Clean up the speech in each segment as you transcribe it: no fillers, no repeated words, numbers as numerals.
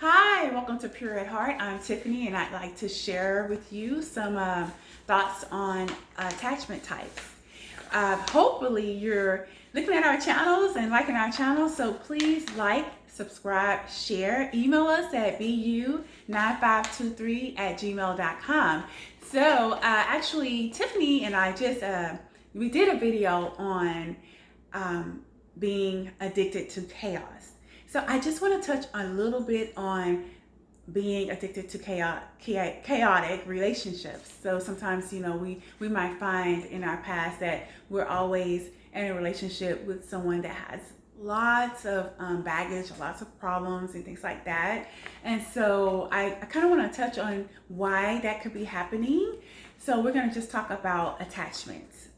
Hi, welcome to Pure at Heart. I'm Tiffany, and I'd like to share with you some thoughts on attachment types. Hopefully, you're looking at our channels and liking our channels, so please like, subscribe, share. Email us at bu9523@gmail.com. Actually, Tiffany and I just we did a video on being addicted to chaos. So I just want to touch a little bit on being addicted to chaotic relationships. So sometimes, we might find in our past that we're always in a relationship with someone that has lots of baggage, lots of problems and things like that. And so I kind of want to touch on why that could be happening. So we're going to just talk about attachments.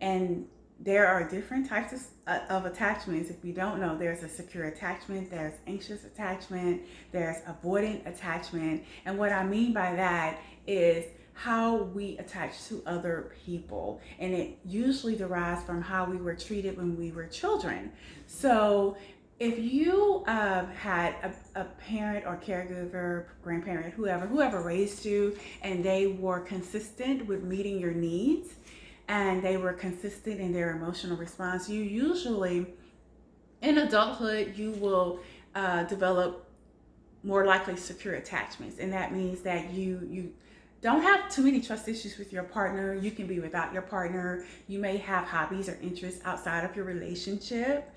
And there are different types of attachments. If you don't know, there's a secure attachment, there's anxious attachment, there's avoidant attachment. And what I mean by that is how we attach to other people. And it usually derives from how we were treated when we were children. So if you had a parent or caregiver, grandparent, whoever raised you, and they were consistent with meeting your needs, and they were consistent in their emotional response, you usually, in adulthood, you will develop more likely secure attachments. And that means that you don't have too many trust issues with your partner. You can be without your partner. You may have hobbies or interests outside of your relationship.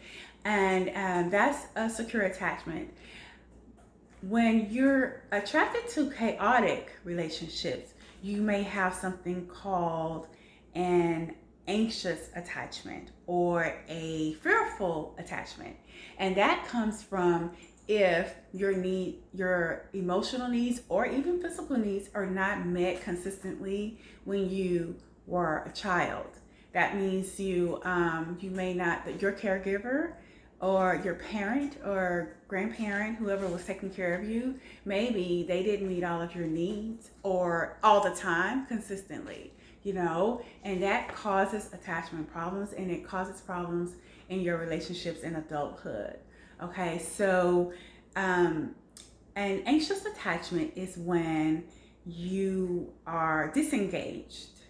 And that's a secure attachment. When you're attracted to chaotic relationships, you may have something called an anxious attachment or a fearful attachment. And that comes from if your emotional needs or even physical needs are not met consistently when you were a child. That means you may not, your caregiver or your parent or grandparent, whoever was taking care of you, maybe they didn't meet all of your needs or all the time consistently. And that causes attachment problems, and it causes problems in your relationships in adulthood. Okay, so an anxious attachment is when you are disengaged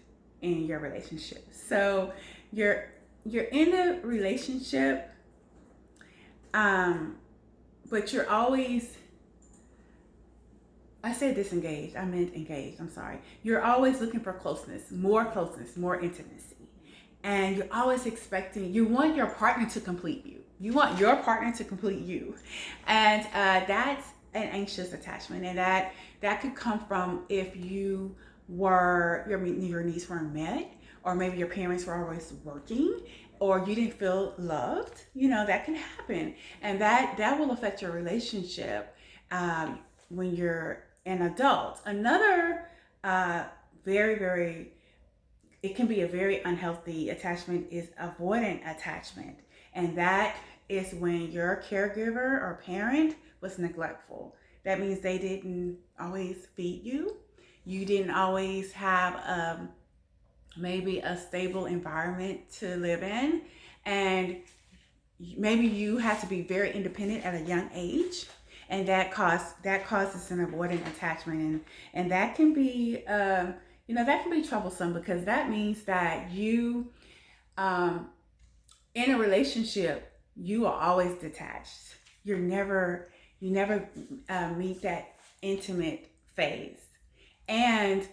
in your relationship. So you're in a relationship, but you're always, I said disengaged, I meant engaged, I'm sorry. You're always looking for closeness, more intimacy. And you're always expecting, you want your partner to complete you. You want your partner to complete you. And that's an anxious attachment. And that could come from if your needs weren't met, or maybe your parents were always working, or you didn't feel loved. That can happen. And that will affect your relationship when you're an adult. Another it can be a very unhealthy attachment is avoidant attachment. And that is when your caregiver or parent was neglectful. That means they didn't always feed you. You didn't always have maybe a stable environment to live in. And maybe you had to be very independent at a young age. And that causes an avoidant attachment, and that can be that can be troublesome, because that means that you in a relationship, you are always detached. You never meet that intimate phase, and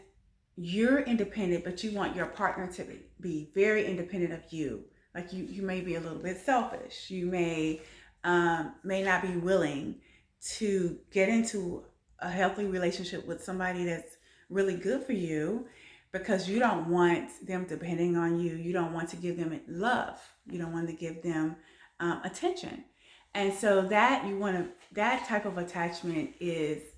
you're independent, but you want your partner to be very independent of you. Like you may be a little bit selfish. You may not be willing to get into a healthy relationship with somebody that's really good for you, because you don't want them depending on you. You don't want to give them love. You don't want to give them attention. And so that type of attachment it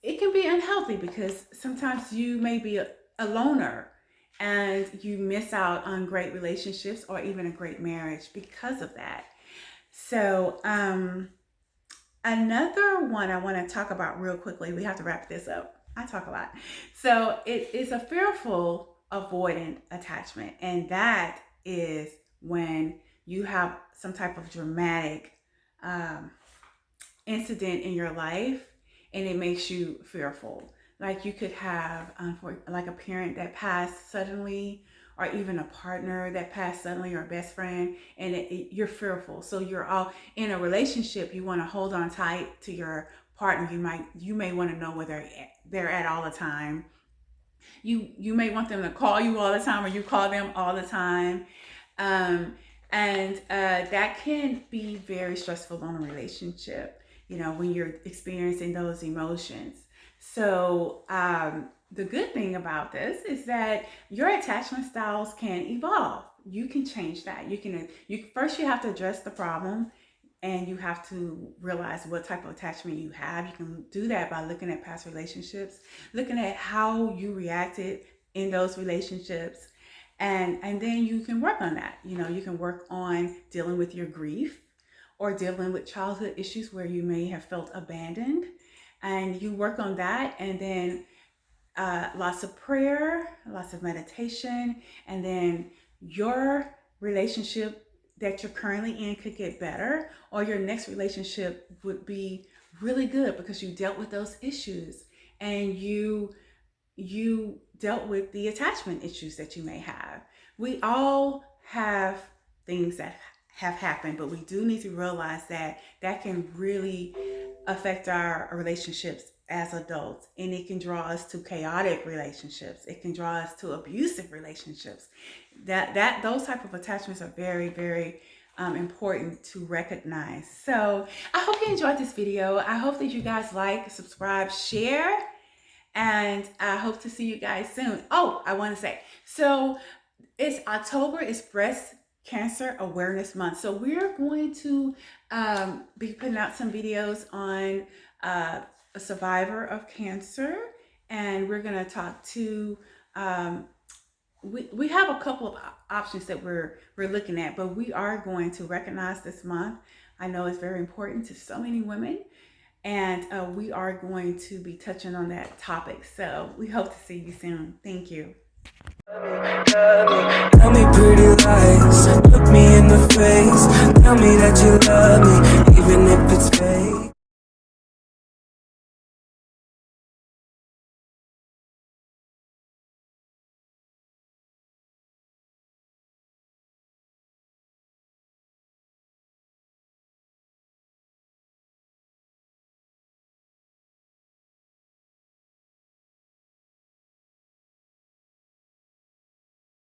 can be unhealthy, because sometimes you may be a loner and you miss out on great relationships or even a great marriage because of that. So, another one I want to talk about real quickly, we have to wrap this up. I talk a lot. So it is a fearful avoidant attachment. And that is when you have some type of dramatic incident in your life and it makes you fearful. Like you could have like a parent that passed suddenly, or even a partner that passed suddenly, or a best friend, and you're fearful. So you're all in a relationship. You want to hold on tight to your partner. You may want to know where they're at all the time. You may want them to call you all the time, or you call them all the time. Um, and that can be very stressful on a relationship, when you're experiencing those emotions. So the good thing about this is that your attachment styles can evolve. You can change that. You have to address the problem, and you have to realize what type of attachment you have. You can do that by looking at past relationships, looking at how you reacted in those relationships, and then you can work on that. You can work on dealing with your grief, or dealing with childhood issues where you may have felt abandoned, and you work on that, and then lots of prayer, lots of meditation, and then your relationship that you're currently in could get better, or your next relationship would be really good because you dealt with those issues, and you dealt with the attachment issues that you may have. We all have things that have happened, but we do need to realize that can really affect our relationships as adults, and it can draw us to chaotic relationships. It can draw us to abusive relationships. Those type of attachments are very, very important to recognize. So I hope you enjoyed this video. I hope that you guys like, subscribe, share, and I hope to see you guys soon. Oh, I want to say, so it's October, it's Breast Cancer Awareness Month. So we're going to be putting out some videos on a survivor of cancer, and we're going to talk to we have a couple of options that we're looking at, but we are going to recognize this month. I know it's very important to so many women, and we are going to be touching on that topic. So we hope to see you soon. Thank you. Tell me pretty lies, look me in the face, tell me that you love me, even if it's fake.